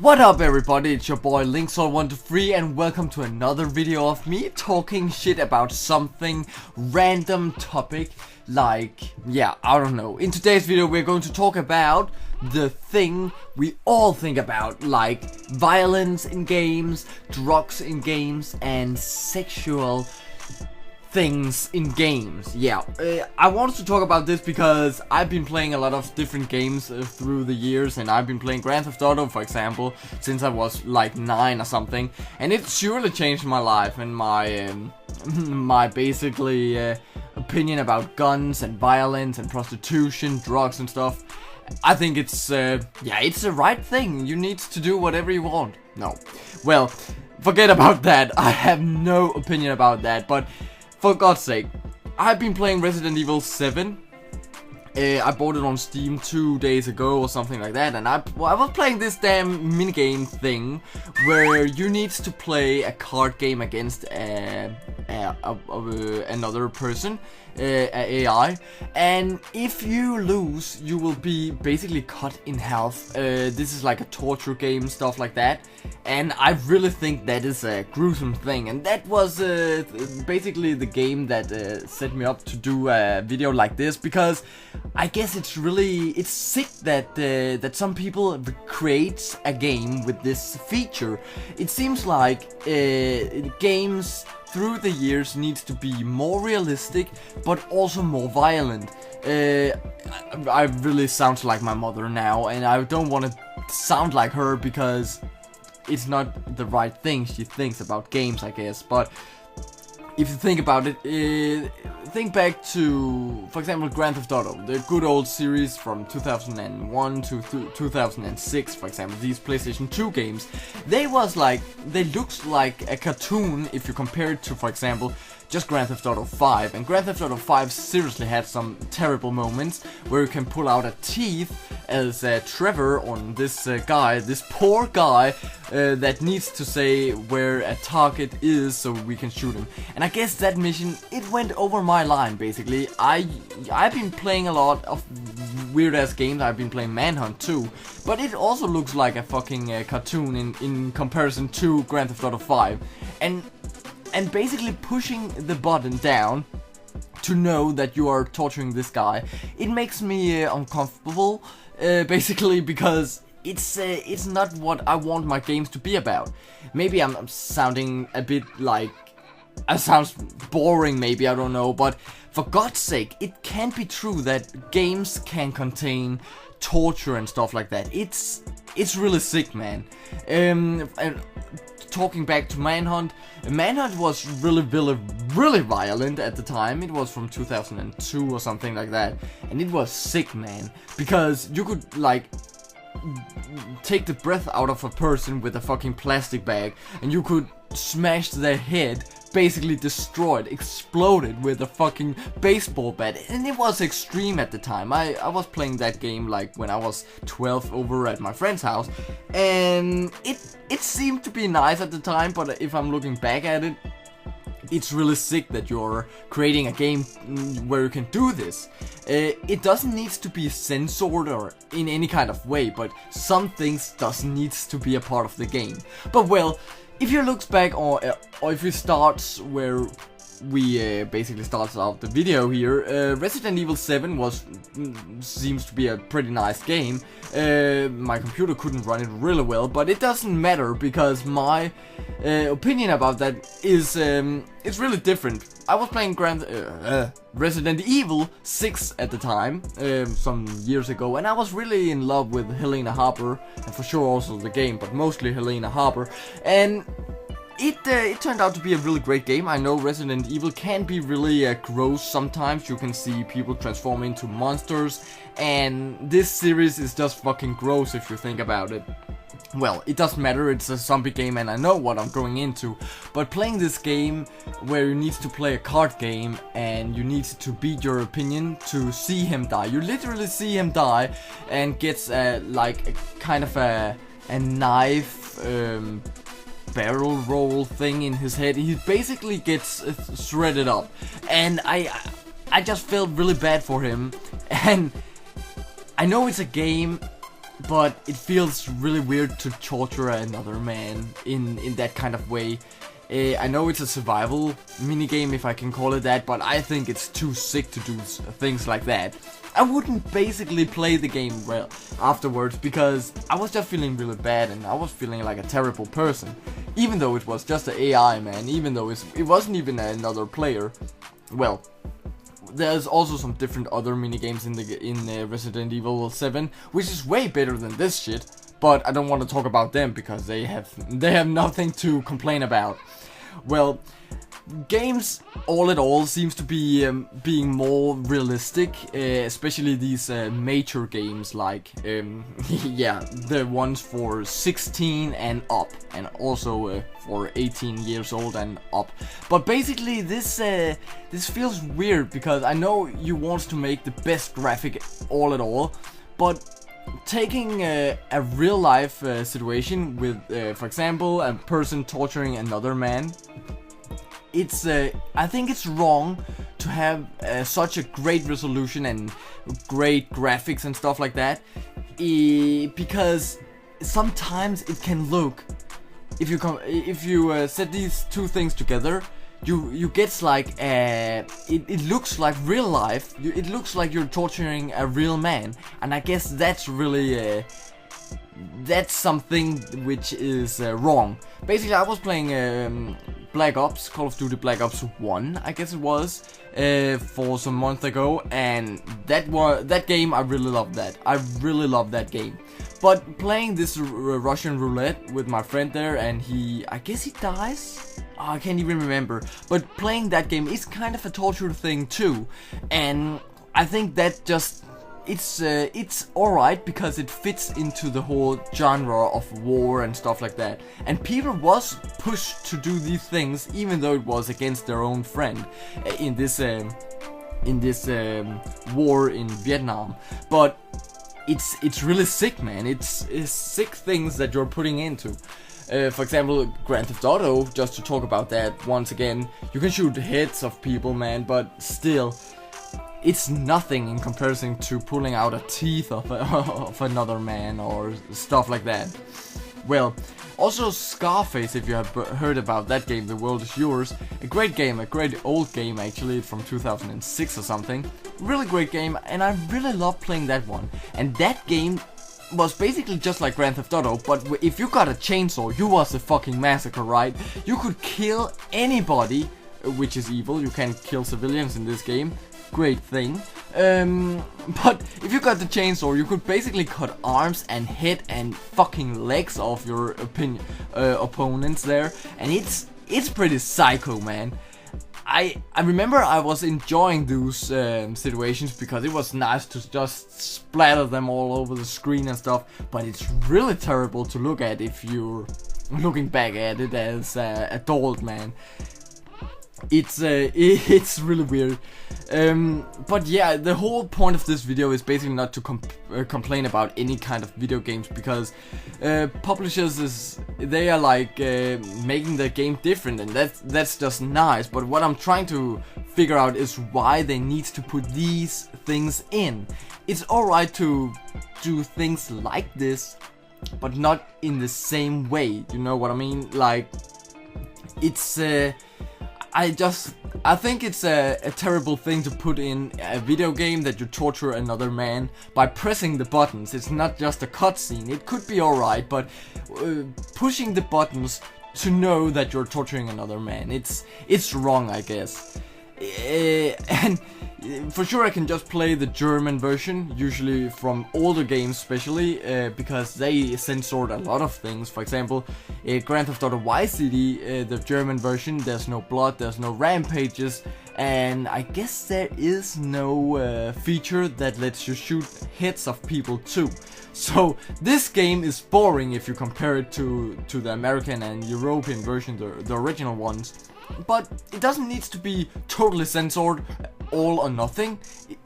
What up everybody, it's your boy Linksol123 and welcome to another video of me talking shit about something random topic like, I don't know. In today's video we're going to talk about the thing we all think about, like violence in games, drugs in games and sexual things in games. I wanted to talk about this because I've been playing a lot of different games through the years, and I've been playing Grand Theft Auto, for example, since I was like 9 or something, and it surely changed my life and my my basically opinion about guns and violence and prostitution, drugs and stuff. I think it's it's the right thing. You need to do whatever you want. No, well, forget about that. I have no opinion about that, but for God's sake, I've been playing Resident Evil 7. I bought it on Steam 2 days ago or something like that, and I was playing this damn minigame thing where you need to play a card game against another person, AI, and if you lose, you will be basically cut in half. This is like a torture game, stuff like that, and I really think that is a gruesome thing, and that was basically the game that set me up to do a video like this, because I guess it's sick that that some people create a game with this feature. It seems like games through the years needs to be more realistic, but also more violent. I really sound like my mother now, and I don't want to sound like her because it's not the right thing she thinks about games, I guess. But if you think about it, think back to, for example, Grand Theft Auto, the good old series from 2001 to 2006, for example, these PlayStation 2 games. They looked like a cartoon if you compare it to, for example, just Grand Theft Auto 5. And Grand Theft Auto 5 seriously had some terrible moments where you can pull out a teeth as Trevor on this guy, this poor guy that needs to say where a target is so we can shoot him. And I guess that mission, it went over my line basically. I've been playing a lot of weird ass games. I've been playing Manhunt too, but it also looks like a fucking cartoon in comparison to Grand Theft Auto 5. And basically pushing the button down to know that you are torturing this guy, it makes me uncomfortable, basically, because it's not what I want my games to be about. Maybe I'm sounding a bit like, it sounds boring maybe, I don't know, but for God's sake, it can't be true that games can contain torture and stuff like that. It's really sick, man. And talking back to Manhunt was really violent at the time. It was from 2002 or something like that, and it was sick, man, because you could like take the breath out of a person with a fucking plastic bag, and you could smash their head, basically destroyed, exploded with a fucking baseball bat, and it was extreme at the time. I was playing that game like when I was 12 over at my friend's house, and it seemed to be nice at the time, but if I'm looking back at it, it's really sick that you're creating a game where you can do this. It doesn't need to be censored or in any kind of way, but some things doesn't need to be a part of the game. But well, if you look back, or if you start where we basically started out the video here, Resident Evil 7 seems to be a pretty nice game. My computer couldn't run it really well, but it doesn't matter because my opinion about that is it's really different. I was playing Resident Evil 6 at the time, some years ago, and I was really in love with Helena Harper, and for sure also the game, but mostly Helena Harper, and it turned out to be a really great game. I know Resident Evil can be really gross sometimes. You can see people transform into monsters, and this series is just fucking gross if you think about it. Well, it doesn't matter, it's a zombie game and I know what I'm going into, but playing this game where you need to play a card game and you need to beat your opinion to see him die. You literally see him die and gets like a kind of a knife barrel roll thing in his head. He basically gets shredded up, and I just felt really bad for him. And I know it's a game but it feels really weird to torture another man in that kind of way. I know it's a survival minigame, if I can call it that, but I think it's too sick to do things like that. I wouldn't basically play the game well afterwards, because I was just feeling really bad and I was feeling like a terrible person. Even though it was just an AI, man, even though it wasn't even another player. Well, there's also some different other minigames in Resident Evil 7, which is way better than this shit. But I don't want to talk about them because they have nothing to complain about. Well, games all in all seems to be being more realistic, especially these major games like yeah, the ones for 16 and up, and also for 18 years old and up. But basically this feels weird, because I know you want to make the best graphic all in all, but taking a real life situation with, for example, a person torturing another man, it's I think it's wrong to have such a great resolution and great graphics and stuff like that, because sometimes it can look, if you set these two things together, you get like it looks like real life. It looks like you're torturing a real man, and I guess that's really that's something which is wrong. Basically, I was playing Black Ops, Call of Duty Black Ops 1, I guess it was, for some months ago, and that game, I really loved that. I really loved that game. But playing this Russian roulette with my friend there, and I guess he dies? Oh, I can't even remember. But playing that game is kind of a torture thing too, and I think that just it's alright because it fits into the whole genre of war and stuff like that. And people was pushed to do these things even though it was against their own friend in this war in Vietnam. But it's really sick, man. It's sick things that you're putting into. For example, Grand Theft Auto, just to talk about that once again, you can shoot heads of people, man, but still, it's nothing in comparison to pulling out a teeth of another man or stuff like that. Well, also Scarface, if you have heard about that game, The World Is Yours. A great game, a great old game actually, from 2006 or something. Really great game, and I really love playing that one. And that game was basically just like Grand Theft Auto, but if you got a chainsaw, you was a fucking massacre, right? You could kill anybody, which is evil. You can kill civilians in this game. Great thing. But if you got the chainsaw, you could basically cut arms and head and fucking legs off your opponents there, and it's pretty psycho, man. I remember I was enjoying those situations because it was nice to just splatter them all over the screen and stuff, but it's really terrible to look at if you're looking back at it as an adult, man. It's really weird. But yeah, the whole point of this video is basically not to complain about any kind of video games, because publishers they are like making the game different, and that's just nice. But what I'm trying to figure out is why they need to put these things in. It's alright to do things like this, but not in the same way. You know what I mean? Like, it's I think it's a terrible thing to put in a video game that you torture another man by pressing the buttons. It's not just a cutscene. It could be alright, but pushing the buttons to know that you're torturing another man, it's wrong, I guess. And for sure I can just play the German version, usually from older games especially, because they censored a lot of things. For example, Grand Theft Auto Vice City, the German version, there's no blood, there's no rampages, and I guess there is no feature that lets you shoot heads of people too. So this game is boring if you compare it to the American and European version, the original ones. But it doesn't need to be totally censored, all or nothing.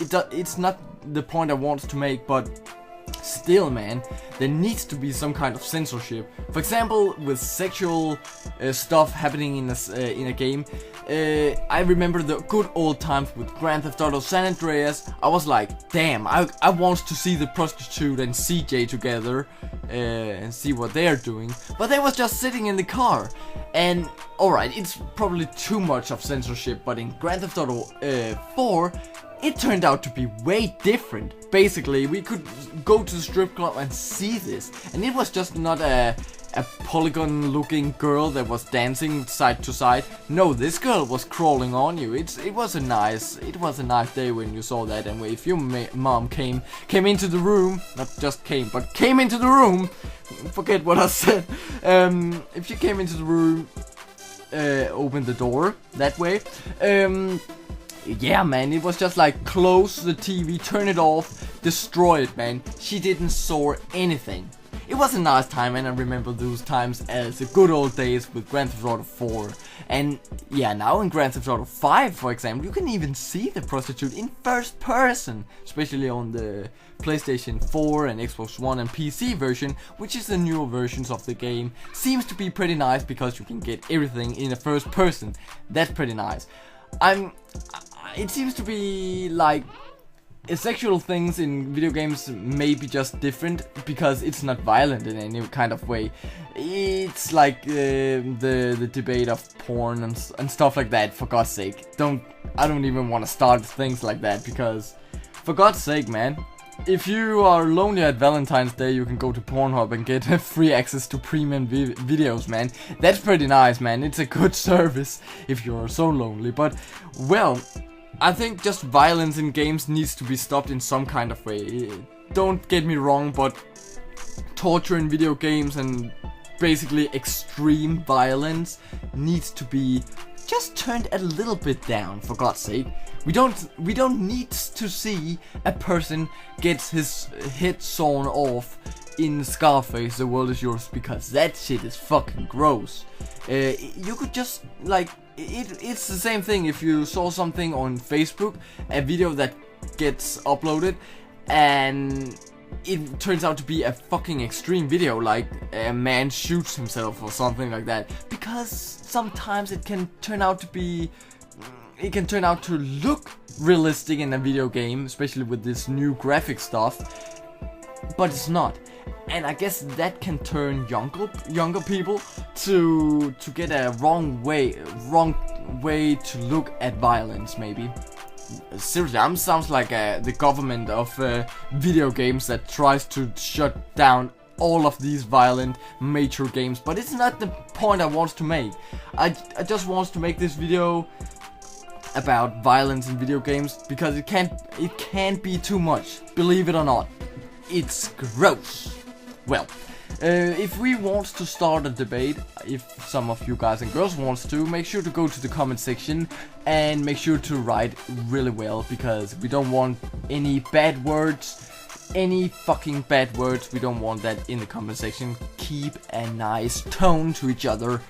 It's not the point I want to make, but Still, man, there needs to be some kind of censorship. For example, with sexual stuff happening in a game. I remember the good old times with Grand Theft Auto San Andreas. I was like, damn, I want to see the prostitute and CJ together and see what they are doing. But they was just sitting in the car. And alright, it's probably too much of censorship, but in Grand Theft Auto 4, it turned out to be way different. Basically, we could go to the strip club and see this, and it was just not a polygon looking girl that was dancing side to side. No, this girl was crawling on you. It was a nice day when you saw that. And if your mom came into the room, not just came, but came into the room, forget what I said, if you came into the room, open the door that way, yeah, man, it was just like close the TV, turn it off, destroy it, man. She didn't saw anything. It was a nice time, and I remember those times as the good old days with Grand Theft Auto 4. And yeah, now in Grand Theft Auto 5, for example, you can even see the prostitute in first person, especially on the PlayStation 4 and Xbox One and PC version, which is the newer versions of the game. Seems to be pretty nice because you can get everything in a first person. That's pretty nice. It seems to be like sexual things in video games may be just different because it's not violent in any kind of way. It's like the debate of porn and stuff like that. For God's sake, I don't even want to start things like that because, for God's sake, man. If you are lonely at Valentine's Day, you can go to Pornhub and get free access to premium videos, man. That's pretty nice, man. It's a good service if you're so lonely. But, well, I think just violence in games needs to be stopped in some kind of way. Don't get me wrong, but torture in video games and basically extreme violence needs to be just turned a little bit down, for God's sake. We don't need to see a person gets his head sawn off in Scarface, The World Is Yours, because that shit is fucking gross. You could just, like, it's the same thing if you saw something on Facebook, a video that gets uploaded, and it turns out to be a fucking extreme video, like a man shoots himself or something like that, because sometimes it can turn out to look realistic in a video game, especially with this new graphic stuff, but it's not. And I guess that can turn younger people to get a wrong way to look at violence, maybe. Seriously, sounds like the government of video games that tries to shut down all of these violent mature games, but it's not the point I want to make. I just want to make this video about violence in video games because it can't be too much. Believe it or not, it's gross. Well, if we want to start a debate, if some of you guys and girls wants to, make sure to go to the comment section and make sure to write really well, because we don't want any bad words, any fucking bad words. We don't want that in the comment section. Keep a nice tone to each other.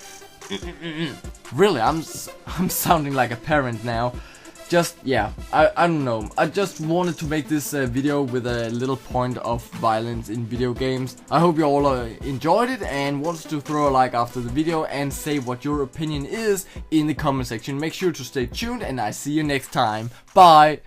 Really, I'm sounding like a parent now. Just, yeah, I don't know. I just wanted to make this video with a little point of violence in video games. I hope you all enjoyed it and wanted to throw a like after the video and say what your opinion is in the comment section. Make sure to stay tuned and I see you next time. Bye!